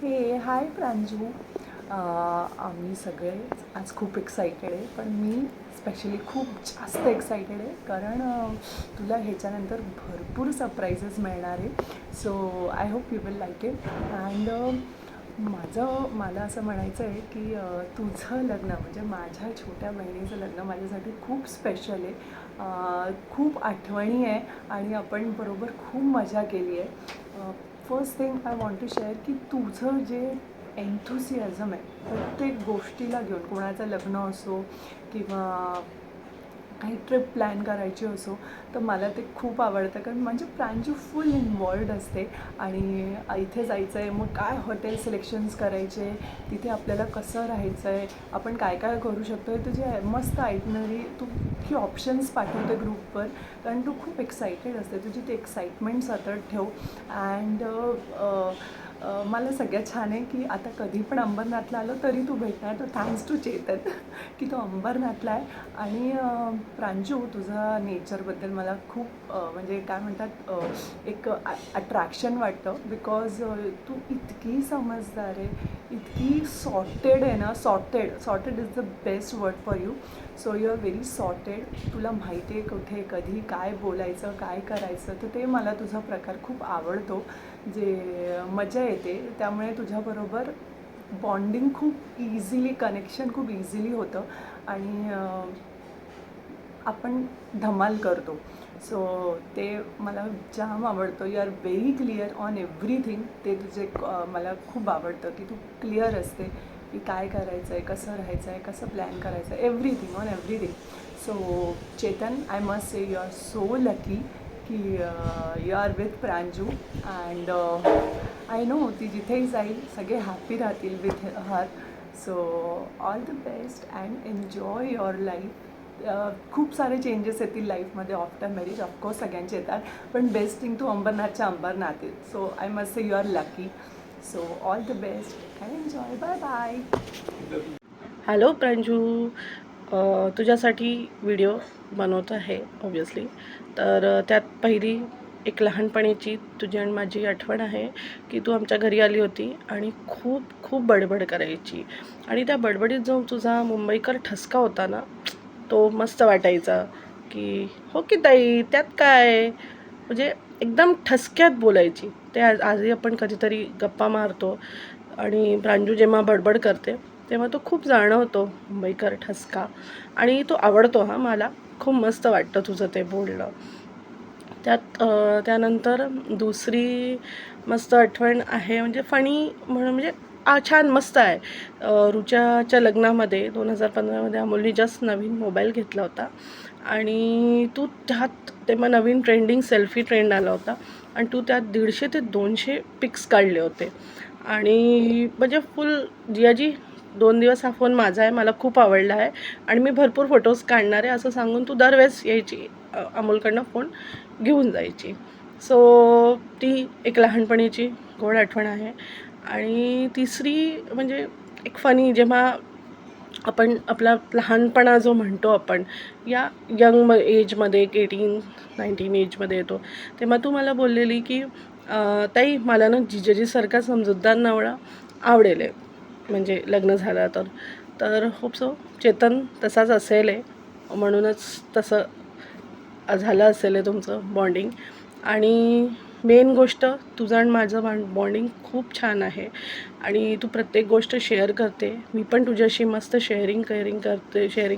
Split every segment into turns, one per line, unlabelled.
हे हाय प्रांजू. आम्ही सगळे आज खूप एक्सायटेड आहे, पण मी स्पेशली खूप जास्त एक्सायटेड आहे कारण तुला ह्याच्यानंतर भरपूर सरप्राईजेस मिळणार आहे. So I hope you will like it. And मला असं म्हणायचं आहे की तुझं लग्न म्हणजे माझ्या छोट्या बहिणीचं लग्न माझ्यासाठी खूप स्पेशल आहे. खूप आठवणी आहे आणि आपण बरोबर खूप मजा केली आहे. First thing I want to share की तुझं जे एन्थुसियाझम आहे प्रत्येक गोष्टीला घेऊन, कोणाचं लग्न असो किंवा काही ट्रिप प्लॅन करायची असो, तर मला ते खूप आवडतं कारण म्हणजे प्रांजू फुल इन्वॉल्ड असते. आणि इथे जायचं आहे, मग काय हॉटेल सिलेक्शन्स करायचे, तिथे आपल्याला कसं राहायचं आहे, आपण काय काय करू शकतो, हे तुझी मस्त आयटनरी तू की ऑप्शन्स पाठवते ग्रुपवर. कारण तू खूप एक्सायटेड असते, तुझी ती एक्साइटमेंट सतत ठेव. अँड मला सगळ्यात छान आहे की आता कधी पण अंबरनाथला आलो तरी तू भेटणार. तर थँक्स टू चेतन की तो अंबरनाथला आहे. आणि प्रांजू, तुझा नेचरबद्दल मला खूप म्हणजे काय म्हणतात, एक अट्रॅक्शन वाटतं. बिकॉज तू इतकी समजदार आहे, इतकी सॉर्टेड आहे ना. Sorted is the best word for you. So you are very sorted. तुला माहिती आहे कुठे कधी काय बोलायचं, काय करायचं. तर ते मला तुझा प्रकार खूप आवडतो, जे मजा येते. त्यामुळे तुझ्याबरोबर बॉन्डिंग खूप इझिली, कनेक्शन खूप इझिली होतं आणि आपण धमाल करतो. सो ते मला जाम आवडतं. You are very clear on everything. ते तुझे मला खूप आवडतं की तू क्लिअर असते की काय करायचं आहे, कसं राहायचं आहे, कसं प्लॅन करायचं आहे, everything on everything. So Chetan, I must say you are so lucky की you are with Pranju. And I know ती जिथेही जाईल सगळे हॅपी राहतील with her. So all the best and enjoy your life. खूप सारे चेंजेस येतील लाईफमध्ये आफ्टर मॅरेज, ऑफकोर्स सगळ्यांचे येतात, पण बेस्ट थिंग तू अंबरनाथच्या अंबरनाथ आहे. So I must say you are lucky. So all the best and enjoy. Bye bye.
Hello Pranju, तुझ्यासाठी व्हिडिओ बनवत आहे ऑब्वियसली. तर त्यात पहिली एक लहानपणीची तुझी आणि माझी आठवण आहे की तू आमच्या घरी आली होती आणि खूप खूप बडबड करायची. आणि त्या बडबडीत जो तुझा मुंबईकर ठसका होता ना, तो मस्त वाटायचा. की हो की ताई, त्यात काय, म्हणजे एकदम ठसक्यात बोलायची. ते आजही आपण कधीतरी गप्पा मारतो आणि प्रांजू जेव्हा बडबड करते तेव्हा तो खूप जाणवतो मुंबईकर ठसका. आणि तो आवडतो. हां, मला खूप मस्त वाटतं तुझं ते बोलणं. त्यानंतर दुसरी मस्त आठवण आहे म्हणजे फणी म्हणून, म्हणजे छान मस्त आहे. रुच्याच्या लग्नामध्ये 2015मध्ये अमोलने जस्ट नवीन मोबाईल घेतला होता आणि तू त्यात तेव्हा नवीन ट्रेंडिंग सेल्फी ट्रेंड आला होता आणि तू त्यात 150 ते 200 पिक्स काढले होते. आणि म्हणजे फुल जियाजी, 2 दिवस हा फोन माझा आहे, मला खूप आवडला आहे आणि मी भरपूर फोटोज काढणार आहे असं सांगून तू दरवेळेस यायची, अमोलकडनं फोन घेऊन जायची. सो ती एक लहानपणीची गोड आठवण आहे. आणि तिसरी म्हणजे एक फनी, जेव्हा आपण आपला लहानपणा जो म्हणतो आपण या यंग एजमध्ये, एक 18-19 एजमध्ये येतो, तेव्हा तू मला बोललेली की ताई, मला ना जिजाजीसारखा समजूतदार नवरा आवडेल आहे, म्हणजे लग्न झालं तर. तर होप सो चेतन तसाच असेल आहे, म्हणूनच तसं झालं असेल आहे तुमचं बॉन्डिंग. आणि मेन गोष्ट, तुझं आणि माझं बॉन्डिंग खूप छान आहे आणि तू प्रत्येक गोष्ट शेअर करते. मी पण तुझ्याशी मस्त शेअरिंग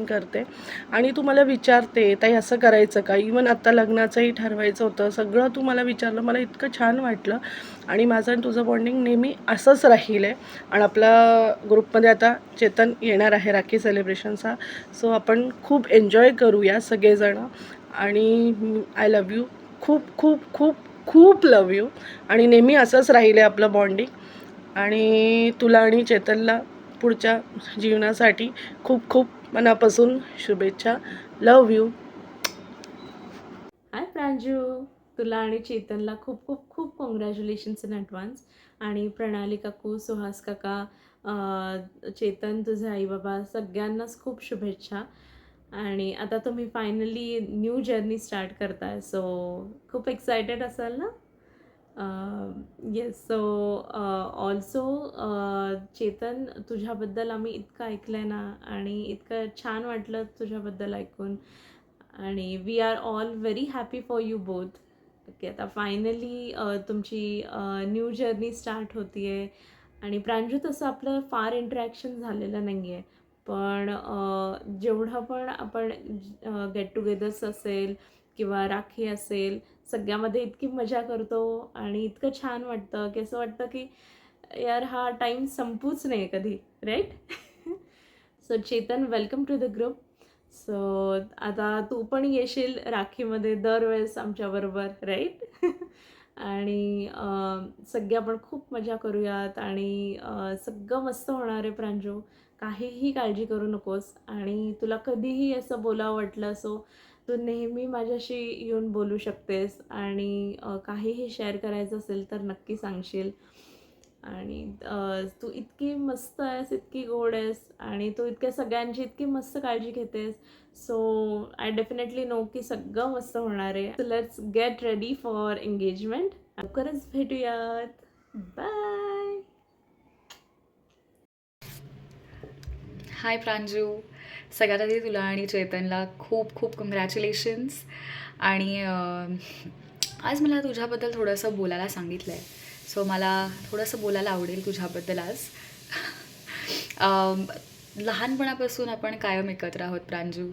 करते आणि तू मला विचारते, ताई असं करायचं का, इवन आत्ता लग्नाचंही ठरवायचं होतं, सगळं तू मला विचारलं. मला इतकं छान वाटलं आणि माझं आणि तुझं बॉन्डिंग नेहमी असंच राहील आहे. आणि आपला ग्रुपमध्ये आता चेतन येणार आहे राखी सेलिब्रेशनचा, सो आपण खूप एन्जॉय करूया सगळेजणं. आणि आय लव्ह यू, खूप खूप खूप खूप लव्ह यू. आणि नेहमी असंच राहिलं आहे आपलं बॉन्डिंग. आणि तुला आणि चेतनला पुढच्या जीवनासाठी खूप खूप मनापासून शुभेच्छा. Love you.
हाय प्रांजू, तुला आणि चेतनला खूप खूप खूप कॉंग्रॅच्युलेशन्स इन ॲडव्हान्स. आणि प्रणाली काकू, सुहास काका, चेतन, तुझे आई बाबा, सगळ्यांनाच खूप शुभेच्छा. आणि आता तुम्ही फायनली न्यू जर्नी स्टार्ट करताय, सो खूप एक्सायटेड असाल ना. येस. सो ऑल्सो चेतन, तुझ्याबद्दल आम्ही इतकं ऐकलं आहे ना, आणि इतकं छान वाटलं तुझ्याबद्दल ऐकून, आणि we are all very happy for you both. Okay, आता फायनली तुमची न्यू जर्नी स्टार्ट होती आहे. आणि प्रांजू, तसं आपलं फार इंटरॅक्शन झालेलं नाही आहे, पण जेवढं पण आपण गेट टुगेदर्स असेल किंवा राखी असेल, सगळ्यामध्ये इतकी मजा करतो आणि इतकं छान वाटतं की असं वाटतं की यार हा टाईम संपूच नाही कधी, right? So Chetan, welcome to the group. So आता तू पण येशील राखीमध्ये दरवेळेस आमच्याबरोबर, राईट? आणि सगळे आपण खूप मजा करूयात, आणि सगळं मस्त होणार आहे प्रांजू. काहीही काळजी करू नकोस, आणि तुला कधीही असं बोलावं वाटलं असो, तू नेहमी माझ्याशी येऊन बोलू शकतेस, आणि काहीही शेअर करायचं असेल तर नक्की सांगशील. आणि तू इतकी मस्त आहेस, इतकी गोड आहेस, आणि तू इतक्या सगळ्यांची इतकी मस्त काळजी घेतेस. सो आय डेफिनेटली नो की सगळं मस्त होणार आहे. So let's get ready for engagement. लवकरच भेटूयात. बाय.
हाय प्रांजू, सगळ्यात आधी तुला आणि चेतनला खूप खूप कॉंग्रॅच्युलेशन्स. आणि आज मला तुझ्याबद्दल थोडंसं बोलायला सांगितलं आहे, सो मला थोडंसं बोलायला आवडेल तुझ्याबद्दल आज. लहानपणापासून आपण कायम एकत्र आहोत प्रांजू.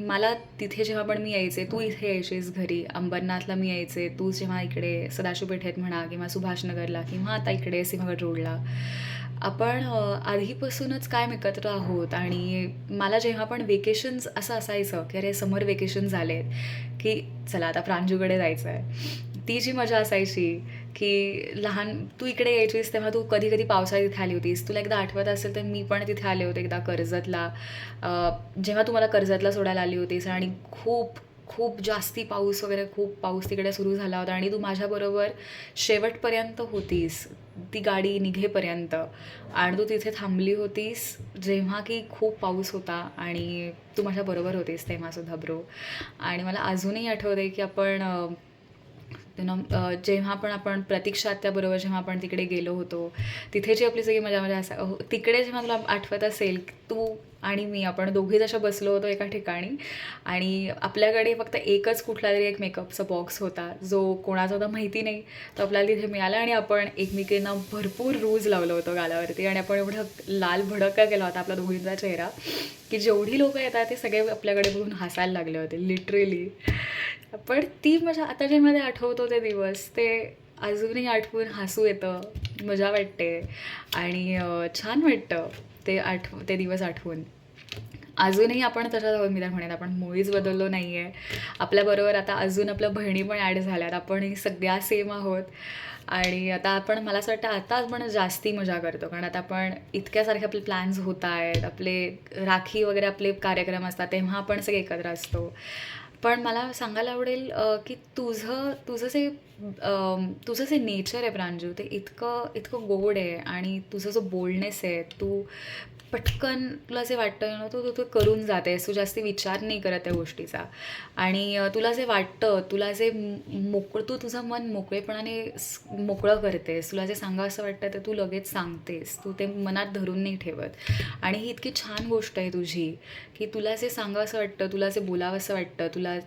मला तिथे जेव्हा पण मी यायचे, तू इथे यायचीस घरी अंबरनाथला, मी यायचे, तू जेव्हा इकडे सदाशिव पेठेत म्हणा किंवा सुभाषनगरला किंवा आता इकडे सिंहगड रोडला, आपण आधीपासूनच कायम एकत्र आहोत. आणि मला जेव्हा पण वेकेशन्स असं असायचं की अरे समर वेकेशन झालेत की चला आता प्रांजूकडे जायचं आहे, ती जी मजा असायची की तू इकडे यायचीस तेव्हा तू कधी कधी पावसाळ्यात इथे आली होतीस. तुला एकदा आठवत असेल तर मी पण तिथे आले होते एकदा कर्जतला, जेव्हा तू मला कर्जतला सोडायला आली होतीस, आणि खूप खूप जास्ती पाऊस वगैरे, खूप पाऊस तिकडे सुरू झाला होता, आणि तू माझ्याबरोबर शेवटपर्यंत होतीस, ती गाडी निघेपर्यंत. आणि तू तिथे थांबली होतीस जेव्हा की खूप पाऊस होता, आणि तू माझ्याबरोबर होतीस तेव्हासुद्धा ब्रो. आणि मला अजूनही आठवते की आपण जेव्हा पण आपण प्रतीक्षा त्याबरोबर जेव्हा आपण तिकडे गेलो होतो, तिथे जी आपली सगळी मजा मजा तिकडे जेव्हा तुला आठवत असेल, तू आणि मी आपण दोघी जशा बसलो होतो एका ठिकाणी, आणि आपल्याकडे फक्त एकच कुठला तरी एक मेकअपचा बॉक्स होता जो कोणाचा होता माहिती नाही, तो आपल्याला तिथे मिळाला, आणि आपण एकमेकींना भरपूर रूज लावलं होतं गालावरती, आणि आपण एवढं लाल भडका केला होता आपला दोघींचा चेहरा की जेवढी लोकं येतात ते सगळे आपल्याकडे बघून हसायला लागले होते लिटरली. पण ती मजा आता जेव्हा ते आठवतो ते दिवस, ते अजूनही आठवून हसू येतं, मजा वाटते, आणि छान वाटतं ते दिवस आठवून. अजूनही आपण तशाच आहोत, मी तर म्हणेन आपण मुळीच बदललो नाही आहे. आपल्याबरोबर आता अजून आपल्या बहिणी पण ॲड झाल्यात, आपणही सगळ्या सेम आहोत. आणि आता आपण, मला असं वाटतं आता आपण जास्ती मजा करतो, कारण आता आपण इतक्यासारखे आपले प्लॅन्स होत आहेत, आपले राखी वगैरे आपले कार्यक्रम असतात तेव्हा आपण सगळे एकत्र असतो. पण मला सांगायला आवडेल की तुझं जे नेचर आहे प्रांजू, ते इतकं इतकं गोड आहे, आणि तुझं जो बोल्डनेस आहे, तू पटकन तुला जे वाटतं ना तू करून जातेस, तू जास्ती विचार नाही करत त्या गोष्टीचा. आणि तुला जे वाटतं, तुला जे तू तुझं मन मोकळेपणाने मोकळं करतेस, तुला जे सांगा असं वाटतं ते तू लगेच सांगतेस, तू ते मनात धरून नाही ठेवत. आणि ही इतकी छान गोष्ट आहे तुझी की तुला जे सांगावं असं वाटतं, तुला जे बोलावं असं वाटतं, तुला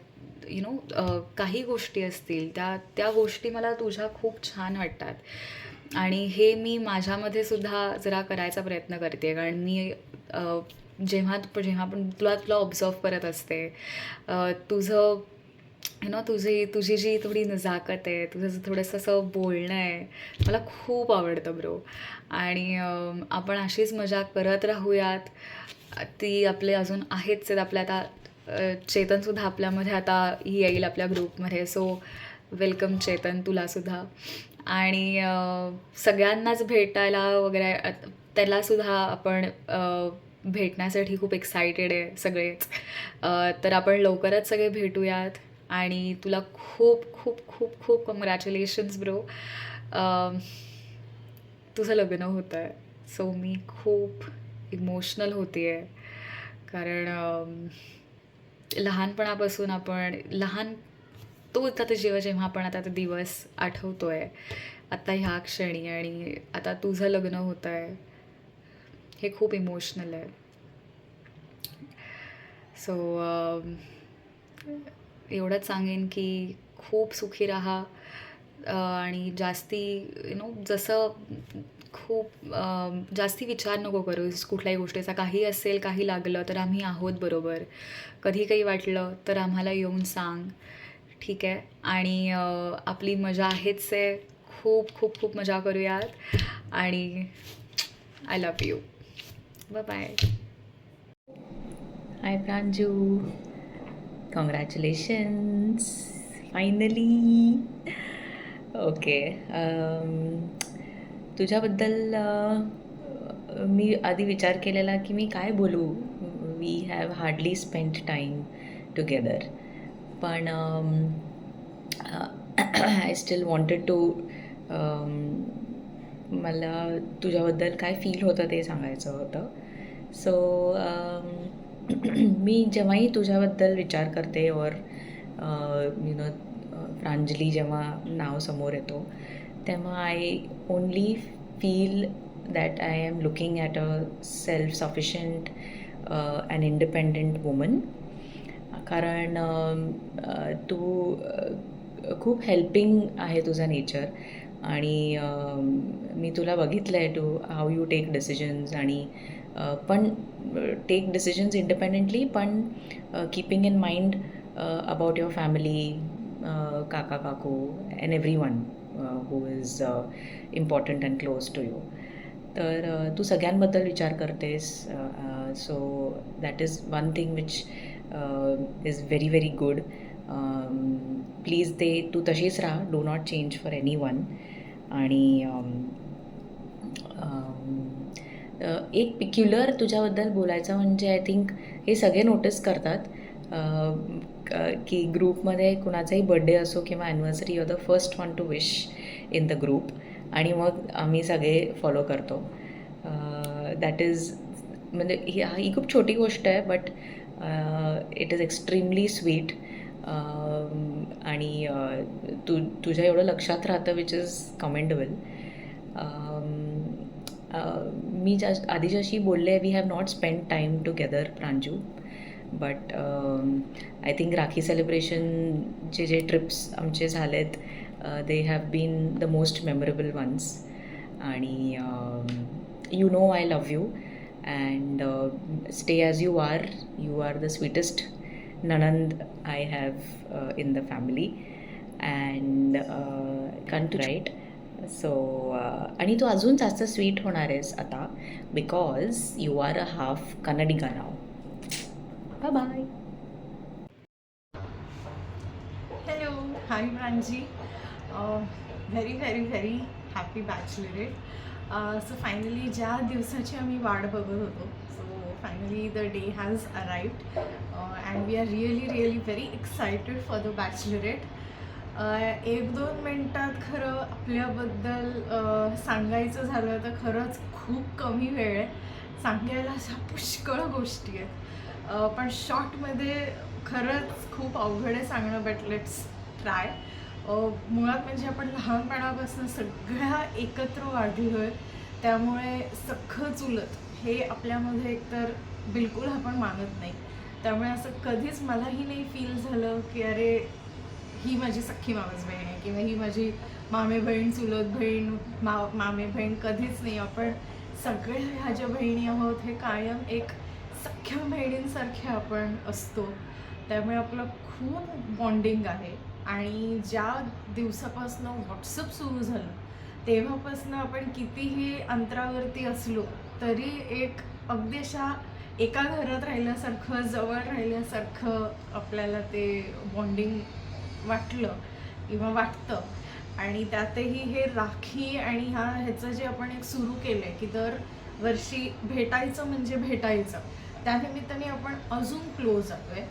काही गोष्टी असतील त्या गोष्टी मला तुझ्या खूप छान वाटतात. आणि हे मी माझ्यामध्ये सुद्धा जरा करायचा प्रयत्न करते, कारण मी जेव्हा पण तुला ऑब्झर्व करत असते, तुझं तुझी जी थोडी नजाकत आहे, तुझं थोडंसं असं बोलणं आहे, मला खूप आवडतं ब्रो. आणि आपण अशीच मजा करत राहूयात. ती आपले अजून आहेच आहेत आपल्या आता. चेतनसुद्धा आपल्यामध्ये आता येईल आपल्या ग्रुपमध्ये, सो वेलकम चेतन तुलासुद्धा. आणि सगळ्यांनाच भेटायला वगैरे त्यालासुद्धा आपण भेटण्यासाठी खूप एक्सायटेड आहे सगळेच. तर आपण लवकरच सगळे भेटूयात, आणि तुला खूप खूप खूप खूप कॉंग्रॅच्युलेशन्स ब्रो. तुझं लग्न होतं आहे, सो मी खूप इमोशनल होते आहे, कारण लहानपणापासून आपण तोच आता जेव्हा आपण आता ते दिवस आठवतो आहे आत्ता ह्या क्षणी, आणि आता तुझं लग्न होतं आहे, हे खूप इमोशनल आहे. सो एवढंच सांगेन की खूप सुखी राहा, आणि जास्ती जसं खूप जास्ती विचार नको करूस कुठल्याही गोष्टीचा. काही असेल, काही लागलं तर आम्ही आहोत बरोबर. कधी काही वाटलं तर आम्हाला येऊन सांग, ठीक आहे? आणि आपली मजा आहेच आहे. खूप खूप खूप मजा करूयात, आणि I love you. Bye.
Hi Pranju, congratulations, finally. Okay, तुझ्याबद्दल मी आधी विचार केलेला की मी काय बोलू. We have hardly spent time together, पण आय स्टील वॉन्टेड टू, मला तुझ्याबद्दल काय फील होतं ते सांगायचं होतं. सो मी जेव्हाही तुझ्याबद्दल विचार करते, और प्रांजली जेव्हा नाव समोर येतो, तेव्हा I only feel that I am looking at a self sufficient and independent woman. कारण तू खूप हेल्पिंग आहे तुझा नेचर, आणि मी तुला बघितलं आहे to how you take decisions, आणि पण टेक डिसिजन्स इंडिपेंडेंटली, पण keeping in mind about your family, काका काकू and everyone who is important and close to you. तर तू सगळ्यांबद्दल विचार करतेस. So that is one thing which is very very good. Please तू तशीच राहा, do not change for anyone. आणि एक पिक्युलर तुझ्याबद्दल बोलायचं म्हणजे, आय थिंक हे सगळे नोटीस करतात की ग्रुपमध्ये कुणाचाही बड्डे असो किंवा anniversary, your the first one two wish in the group, आणि मग आम्ही सगळे फॉलो करतो. दॅट इज म्हणजे ही खूप छोटी गोष्ट आहे, but it is extremely sweet. आणि तुझ्या एवढं लक्षात राहतं, विच इज कमेंडेबल. मी आधी जशी बोलले, we have not spend time together Pranju, but I think Rakhi सेलिब्रेशनचे जे ट्रिप्स आमचे झालेत, they have been the most memorable ones. आणि you know I love you, and stay as you are the sweetest नणंद I have in the family, and can't write. So आणि तू अजून जास्त sweet होणार आहेस आता, because you are a half Kannadiga now. Bye bye.
Hello, hi Pranji. Very very very happy bachelorette. So finally ज्या दिवसाची आम्ही वाट बघत होतो, so finally the day has arrived, and we are really very excited for the bachelorette. 1-2 मिनटात खरं आपल्याबद्दल सांगायचं झालं तर खरंच खूप कमी वेळ आहे. सांगायला अशा पुष्कळ गोष्टी आहेत, पण शॉर्टमध्ये खरंच खूप अवघड आहे सांगणं, बट लेट्स ट्राय. मुळात म्हणजे आपण लहानपणापासून सगळ्या एकत्र वाढलो आहे, त्यामुळे सख्खं चुलत हे आपल्यामध्ये एकतर बिलकुल आपण मानत नाही. त्यामुळे असं कधीच मलाही नाही फील झालं की अरे ही माझी सख्खी मावस बहीण आहे किंवा ही माझी मामे बहीण, चुलत बहीण, मामे बहीण, कधीच नाही. आपण सगळे ह्या ज्या बहिणी आहोत हे कायम एक सख्ख्या बहिणींसारखे आपण असतो. त्यामुळे आपलं खूप बॉन्डिंग आहे. आणि ज्या दिवसापासून व्हॉट्सअप सुरू झालं तेव्हापासून आपण कितीही अंतरावरती असलो तरी एक अगदी अशा एका घरात राहिल्यासारखं, जवळ राहिल्यासारखं आपल्याला ते बॉन्डिंग वाटलं किंवा वाटतं. आणि त्यातही हे राखी आणि ह्याचं जे आपण एक सुरू केलं आहे की दरवर्षी भेटायचं म्हणजे भेटायचं, त्यानिमित्ताने आपण अजून क्लोज जातो आहे.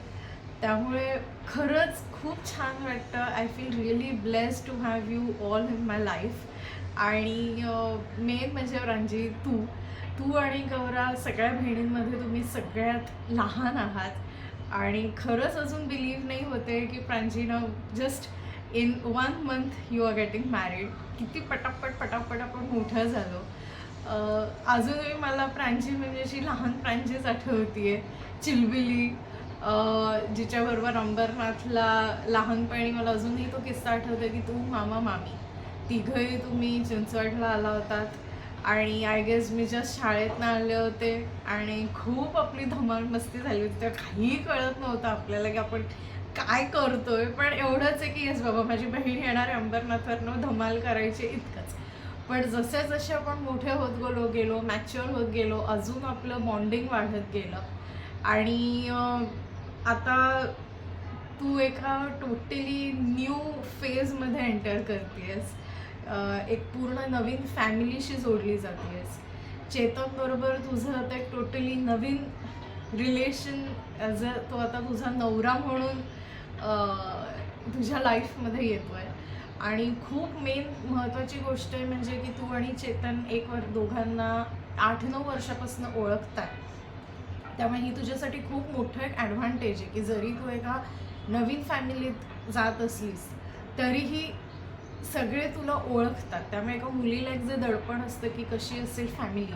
त्यामुळे खरंच खूप छान वाटतं. I feel really blessed to have you all in my life. आणि मेन म्हणजे प्रांजी, तू आणि गौरा सगळ्या बहिणींमध्ये तुम्ही सगळ्यात लहान आहात,
आणि खरंच अजून बिलीव्ह नाही होते की प्रांजीनं just in 1 month you are getting married. किती पटापट आपण मोठं झालो. अजूनही मला प्रांजी म्हणजे अशी लहान प्रांजीच आठवते, चिलबिली, जिच्याबरोबर अंबरनाथला लहानपणी मला अजूनही तो किस्सा आठवतो की तू मामा मामी तिघंही तुम्ही चिंचवडला आला होतात आणि आय गेस मी जस्ट शाळेतनं आले होते आणि खूप आपली धमाल मस्ती झाली होती. तेव्हा काहीही कळत नव्हतं आपल्याला की आपण काय करतोय, पण एवढंच आहे की येस बाबा माझी बहीण येणार आहे अंबरनाथवरनं, धमाल करायची इतकंच. पण जसे आपण मोठे होत गेलो मॅच्युअर होत गेलो, अजून आपलं बॉन्डिंग वाढत गेलं आणि आता तू एका टोटली न्यू फेजमध्ये एंटर करतेस. एक पूर्ण नवीन फॅमिलीशी जोडली जातेस. चेतनबरोबर तुझं आता एक totally Naveen relation as a तो आता तुझा नवरा म्हणून तुझ्या लाईफमध्ये येतो आहे. आणि खूप मेन महत्त्वाची गोष्ट आहे म्हणजे की तू आणि चेतन दोघांना 8-9 वर्षापासून ओळखताय. त्यामुळे ही तुझ्यासाठी खूप मोठं एक ॲडव्हान्टेज आहे की जरी तू एका नवीन फॅमिलीत जात असलीस तरीही सगळे तुला ओळखतात. त्यामुळे एका मुलीला एक जे दडपण असतं की कशी असेल फॅमिली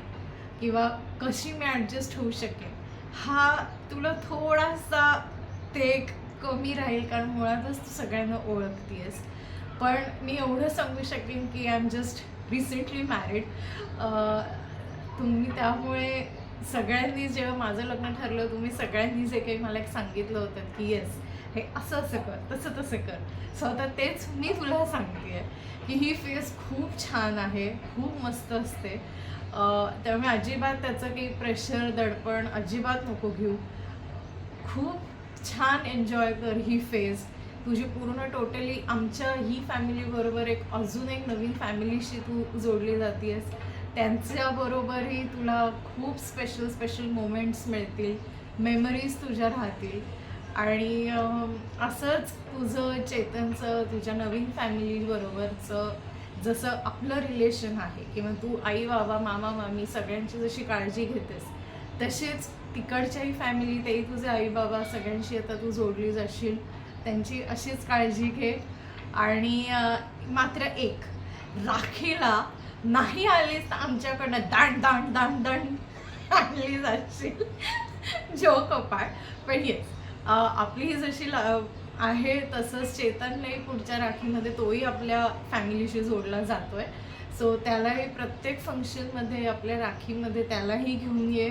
किंवा कशी मी ॲडजस्ट होऊ शकेन, हा तुला थोडासा ते एक कमी राहील कारण मुळातच तू सगळ्यांना ओळखतेस. पण मी एवढं सांगू शकेन की I am just recently married. तुम्ही त्यामुळे सगळ्यांनी जेव्हा माझं लग्न ठरलं तुम्ही सगळ्यांनी जे काही मला एक सांगितलं होतं की येस हे असं कर तसं कर. सो आता तेच मी तुला सांगते आहे की ही फेस खूप छान आहे, खूप मस्त असते. त्यामुळे अजिबात त्याचं काही प्रेशर दडपण अजिबात नको घेऊ. खूप छान एन्जॉय कर ही फेज. तुझी पूर्ण टोटली आमच्या ही फॅमिलीबरोबर अजून एक नवीन फॅमिलीशी तू जोडली जातेस. त्यांच्याबरोबरही तुला खूप स्पेशल मोमेंट्स मिळतील, मेमरीज तुझ्या राहतील. आणि असंच तुझं चेतनचं तुझ्या नवीन फॅमिलीबरोबरचं जसं आपलं रिलेशन आहे किंवा तू आई बाबा मामा मामी सगळ्यांची जशी काळजी घेतेस तशीच तिकडच्याही फॅमिली तेही तुझे आई बाबा सगळ्यांशी आता तू जोडली जाशील, त्यांची अशीच काळजी घे. आणि मात्र एक राखीला नाही आलीस तर आमच्याकडनं दांड आणली जाशील. Joke apart. पण येस आपली ही जशी आहे तसंच चेतनलाही पुढच्या राखीमध्ये तोही आपल्या फॅमिलीशी जोडला जातो आहे. सो त्यालाही प्रत्येक फंक्शनमध्ये आपल्या राखीमध्ये त्यालाही घेऊन ये.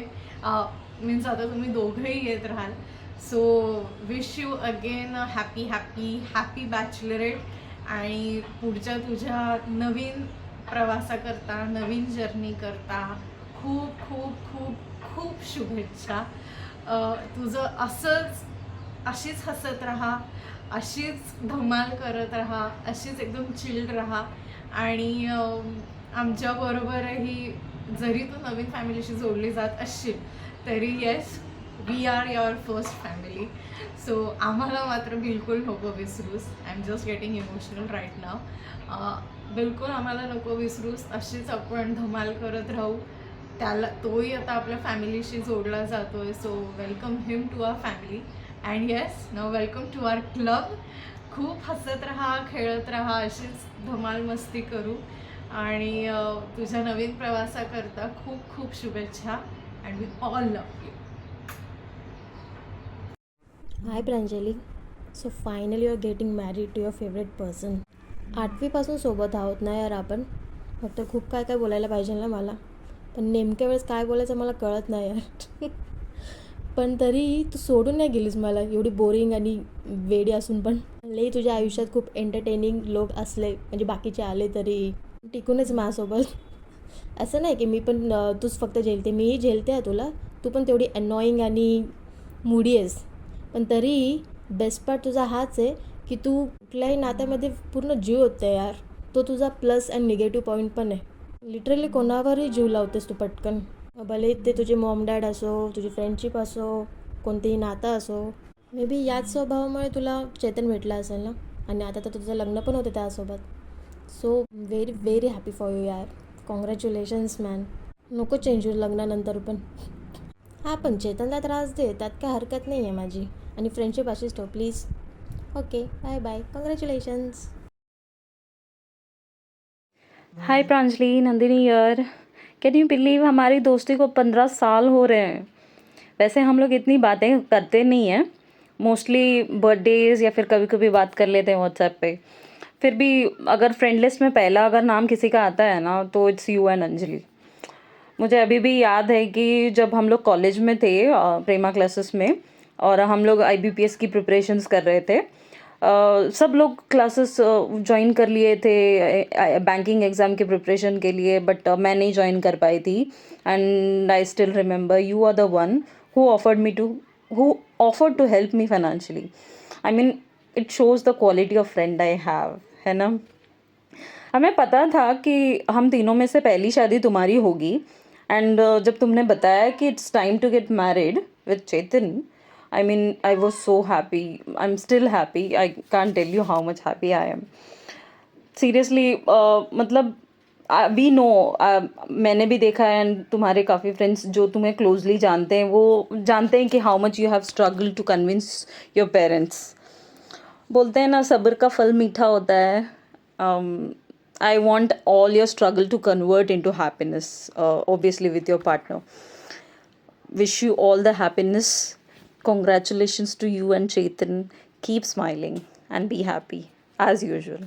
मीन्स आता तुम्ही दोघंही येत राहाल. So wish you again happy bachelorette आणि पुढच्या तुझ्या नवीन प्रवासाकरता नवीन जर्नी करता खूप खूप खूप खूप शुभेच्छा. तुझं अशीच हसत राहा, अशीच धमाल करत राहा, अशीच एकदम चिल्ड राहा. आणि आमच्याबरोबरही जरी तू नवीन फॅमिलीशी जोडली जात असशील तरी yes we are your first family. So आम्हाला मात्र बिलकुल नको विसरूस. I am just getting emotional right now. बिलकुल आम्हाला नको विसरूस. अशीच आपण धमाल करत राहू. तोही आता आपल्या फॅमिलीशी जोडला जातो आहे. So welcome him to our family and yes नाव वेलकम टू आवर क्लब. खूप हसत राहा, खेळत राहा, अशीच धमाल मस्ती करू. आणि तुझ्या नवीन प्रवासाकरता खूप खूप शुभेच्छा and we all love you.
Hi Pranjali. So finally you are getting married to your favourite person. 8वीपासून सोबत आहोत ना यार आपण. फक्त खूप काय बोलायला पाहिजे ना मला, पण नेमक्या वेळेस काय बोलायचं मला कळत नाही यार. पण तरी तू सोडून नाही गेलीस मला एवढी बोरिंग आणि वेडी असून पण. लई तुझ्या आयुष्यात खूप एंटरटेनिंग लोक असले म्हणजे बाकीचे आले तरी टिकूनच माझ्यासोबत. असं नाही की मी पण तूच फक्त झेलते, मीही झेलते आहे तुला. तू पण तेवढी अनॉईंग आणि मुडी आहेस. पण तरी बेस्ट पार्ट तुझा हाच आहे की तू कुठल्याही नात्यामध्ये पूर्ण जीव होते यार. तो तुझा प्लस अँड निगेटिव्ह पॉईंट पण आहे. लिटरली कोणावरही जीव लावतेस तू पटकन. भले ते तुझे मॉम डॅड असो, तुझी फ्रेंडशिप असो, कोणतेही नातं असो. मे बी याच स्वभावामुळे तुला चेतन भेटला असेल ना. आणि आता तर तुझं लग्न पण होतं त्यासोबत. So very very happy for you यार. Congratulations man. नको चेंज होईल लग्नानंतर पण. हां पण चेतनला त्रास दे, त्यात काय हरकत नाही आहे माझी. आणि फ्रेंडशिप अशीच ठेव please. Okay bye bye, congratulations.
Hi Pranjali, Nandini here. Can you believe हमारी दोस्ती को 15 साल हो रहे हैं. वैसे हम लोग इतनी बातें करते नहीं हैं, मोस्टली बर्थडेज या फिर कभी कभी बात कर लेते हैं व्हाट्सएप पे. फिर भी अगर फ्रेंड लिस्ट में पहला अगर नाम किसी का आता है ना तो इट्स यू एंड अंजलि. मुझे अभी भी याद है कि जब हम लोग कॉलेज में थे प्रेमा क्लासेस में, और हम लोग IBPS की प्रिपरेशंस कर रहे थे. सब लोग क्लासेस ज्वाइन कर लिए थे बैंकिंग एग्ज़ाम के प्रिपरेशन के लिए, बट मैं नहीं ज्वाइन कर पाई थी. And I still remember you are the one who offered to help me financially. I mean it shows the quality of friend I have, है ना. हमें पता था कि हम तीनों में से पहली शादी तुम्हारी होगी. एंड जब तुमने बताया कि it's time to get married with Chetan, I mean, I was so happy. I'm still happy. I can't tell you how much happy I am. Seriously, मतलब we know, मैंने भी देखा है, एंड तुम्हारे काफ़ी फ्रेंड्स जो तुम्हें क्लोजली जानते हैं वो जानते हैं कि how much you have struggle to convince your parents. बोलते हैं ना, सब्र का फल मीठा होता है. I want all your struggle to convert in to happiness, obviously with your partner. Wish you all the happiness. Congratulations to you and Chetan. Keep smiling and be happy as usual.